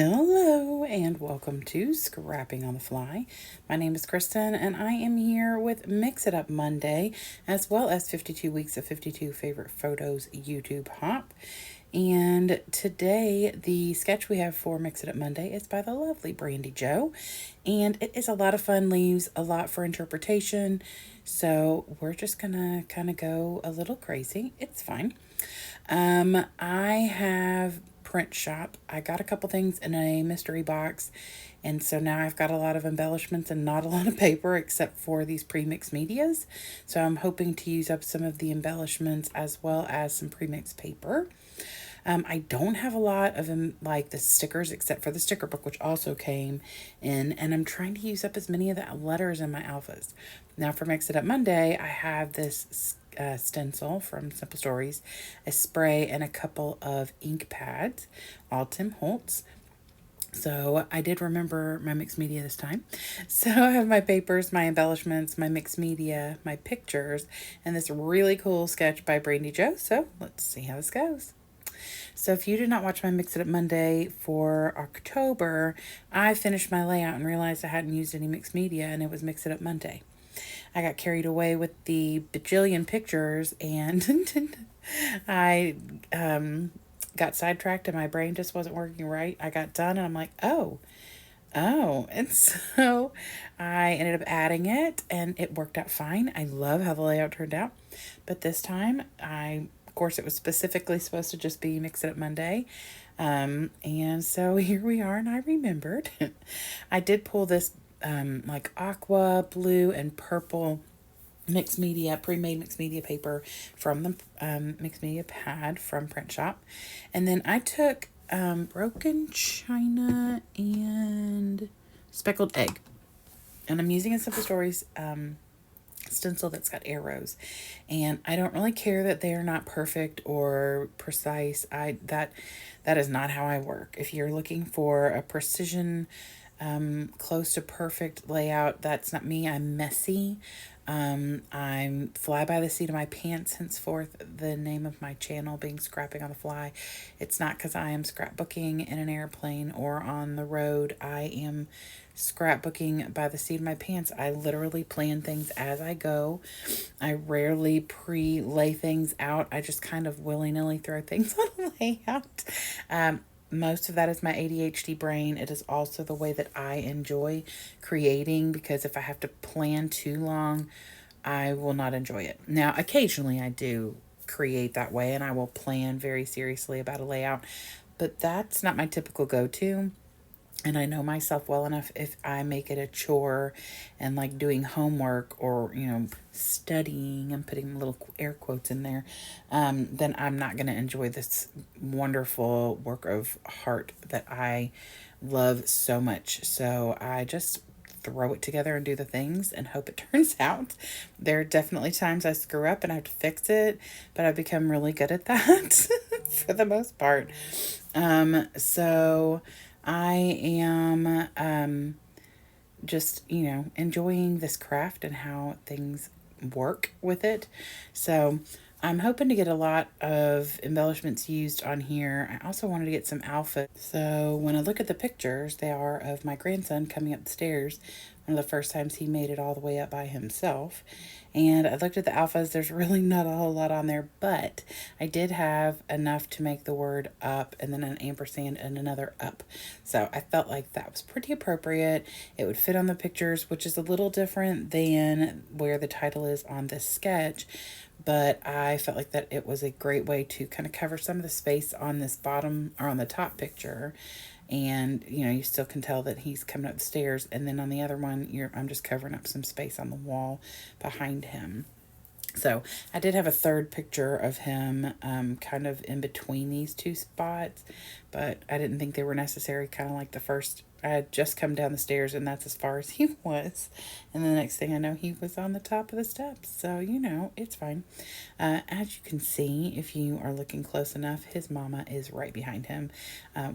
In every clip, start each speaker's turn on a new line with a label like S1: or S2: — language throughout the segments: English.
S1: Hello and welcome to Scrapping on the Fly. My name is Kristen and I am here with Mix It Up Monday as well as 52 Weeks of 52 Favorite Photos YouTube Hop. And today, the sketch we have for Mix It Up Monday is by the lovely Brandy Joe. And it is a lot of fun, leaves a lot for interpretation. So we're just gonna kind of go a little crazy. It's fine. I have print shop. I got a couple things in a mystery box, and so now I've got a lot of embellishments and not a lot of paper except for these pre-mixed medias. So I'm hoping to use up some of the embellishments as well as some pre-mixed paper. I don't have a lot of them, like the stickers, except for the sticker book, which also came in, and I'm trying to use up as many of the letters in my alphas. Now, for Mix It Up Monday, I have this stencil from Simple Stories, a spray, and a couple of ink pads, all Tim Holtz. So I did remember my mixed media this time. So I have my papers, my embellishments, my mixed media, my pictures, and this really cool sketch by Brandy Joe. So let's see how this goes. So if you did not watch my Mix It Up Monday for October, I finished my layout and realized I hadn't used any mixed media, and it was Mix It Up Monday. I got carried away with the bajillion pictures and I got sidetracked and my brain just wasn't working right. I got done and I'm like, oh. And so I ended up adding it and it worked out fine. I love how the layout turned out. But this time, of course, it was specifically supposed to just be Mix It Up Monday. And so here we are, and I remembered. I did pull this like aqua, blue, and purple mixed media, pre-made mixed media paper from the mixed media pad from Print Shop. And then I took broken china and speckled egg. And I'm using a Simple Stories stencil that's got arrows, and I don't really care that they are not perfect or precise. That is not how I work. If you're looking for a precision, close to perfect layout, that's not me. I'm messy. I'm fly by the seat of my pants, henceforth the name of my channel being Scrapping on the Fly. It's not because I am scrapbooking in an airplane or on the road. I am scrapbooking by the seat of my pants. I literally plan things as I go. I rarely pre-lay things out. I just kind of willy-nilly throw things on a layout. Most of that is my ADHD brain. It is also the way that I enjoy creating, because if I have to plan too long, I will not enjoy it. Now, occasionally I do create that way and I will plan very seriously about a layout, but that's not my typical go-to. And I know myself well enough, if I make it a chore and like doing homework or, studying, and putting little air quotes in there, then I'm not going to enjoy this wonderful work of heart that I love so much. So I just throw it together and do the things and hope it turns out. There are definitely times I screw up and I have to fix it, but I've become really good at that for the most part. So I am just, enjoying this craft and how things work with it. So I'm hoping to get a lot of embellishments used on here. I also wanted to get some alpha. So when I look at the pictures, they are of my grandson coming up the stairs. One of the first times he made it all the way up by himself. And I looked at the alphas. There's really not a whole lot on there, but I did have enough to make the word up and then an ampersand and another up. So I felt like that was pretty appropriate. It would fit on the pictures, which is a little different than where the title is on this sketch. But I felt like that it was a great way to kind of cover some of the space on this bottom or on the top picture. And you still can tell that he's coming up the stairs, and then on the other one I'm just covering up some space on the wall behind him. So I did have a third picture of him kind of in between these two spots, but I didn't think they were necessary. Kind of like the first, I had just come down the stairs and that's as far as he was. And the next thing I know, he was on the top of the steps. So, it's fine. As you can see, if you are looking close enough, his mama is right behind him.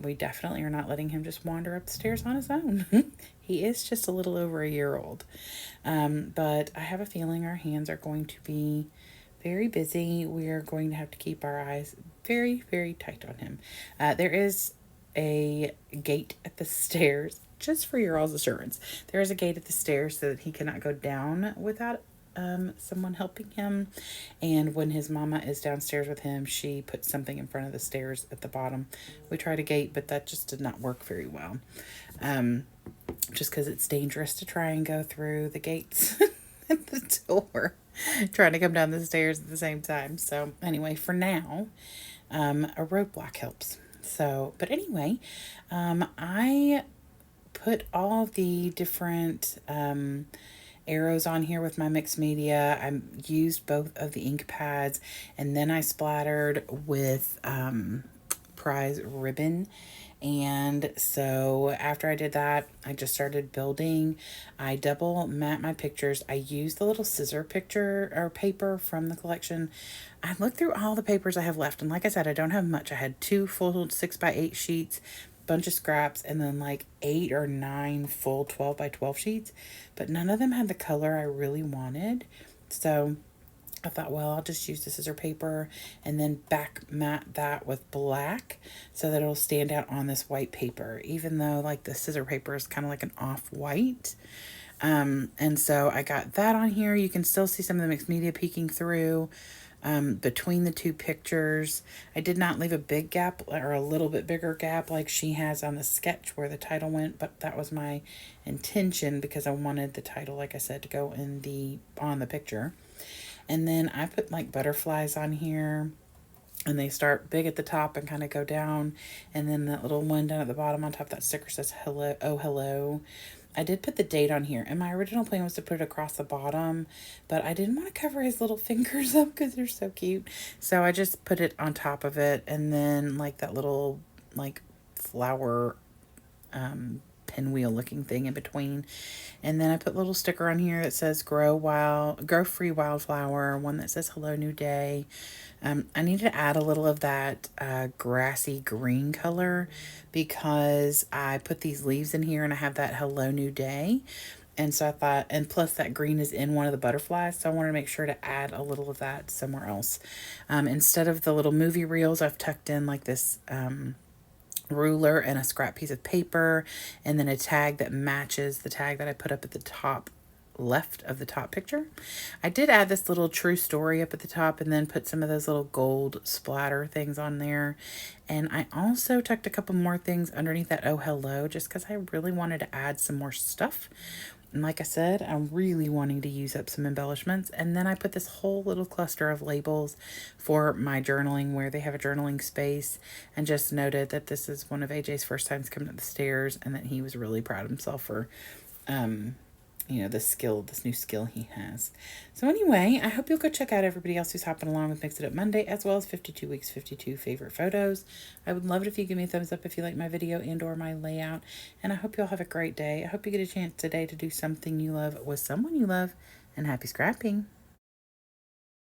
S1: We definitely are not letting him just wander up the stairs on his own. He is just a little over a year old. But I have a feeling our hands are going to be very busy. We are going to have to keep our eyes very, very tight on him. There is a gate at the stairs, just for your all's assurance. There is a gate at the stairs so that he cannot go down without someone helping him. And when his mama is downstairs with him, she puts something in front of the stairs at the bottom. We tried a gate, but that just did not work very well. Just because it's dangerous to try and go through the gates at the door, trying to come down the stairs at the same time. So anyway, for now, a roadblock helps. So, but anyway, I put all the different arrows on here with my mixed media. I used both of the ink pads, and then I splattered with prize ribbon. And so after I did that, I just started building. I double mat my pictures. I used the little scissor picture or paper from the collection. I looked through all the papers I have left, and like I said, I don't have much. I had 2 full 6x8 sheets, bunch of scraps, and then like 8 or 9 full 12x12 sheets, but none of them had the color I really wanted. So I thought, well, I'll just use the scissor paper and then back mat that with black so that it'll stand out on this white paper, even though like the scissor paper is kind of like an off-white. And so I got that on here. You can still see some of the mixed media peeking through between the 2 pictures. I did not leave a big gap or a little bit bigger gap like she has on the sketch where the title went, but that was my intention because I wanted the title, like I said, to go in on the picture. And then I put like butterflies on here, and they start big at the top and kind of go down. And then that little one down at the bottom on top, that sticker says hello, oh hello. I did put the date on here, and my original plan was to put it across the bottom, but I didn't want to cover his little fingers up because they're so cute. So I just put it on top of it, and then like that little like flower pinwheel looking thing in between. And then I put a little sticker on here that says grow free wildflower, one that says hello new day. I need to add a little of that grassy green color because I put these leaves in here and I have that hello new day. And so I thought, and plus that green is in one of the butterflies, so I wanted to make sure to add a little of that somewhere else. Instead of the little movie reels, I've tucked in like this ruler and a scrap piece of paper, and then a tag that matches the tag that I put up at the top left of the top picture. I did add this little true story up at the top and then put some of those little gold splatter things on there. And I also tucked a couple more things underneath that oh hello, just because I really wanted to add some more stuff. And like I said, I'm really wanting to use up some embellishments. And then I put this whole little cluster of labels for my journaling where they have a journaling space, and just noted that this is one of AJ's first times coming up the stairs and that he was really proud of himself for this new skill he has. So anyway, I hope you'll go check out everybody else who's hopping along with Mix It Up Monday, as well as 52 Weeks, 52 Favorite Photos. I would love it if you give me a thumbs up if you like my video and or my layout. And I hope you'll have a great day. I hope you get a chance today to do something you love with someone you love. And happy scrapping.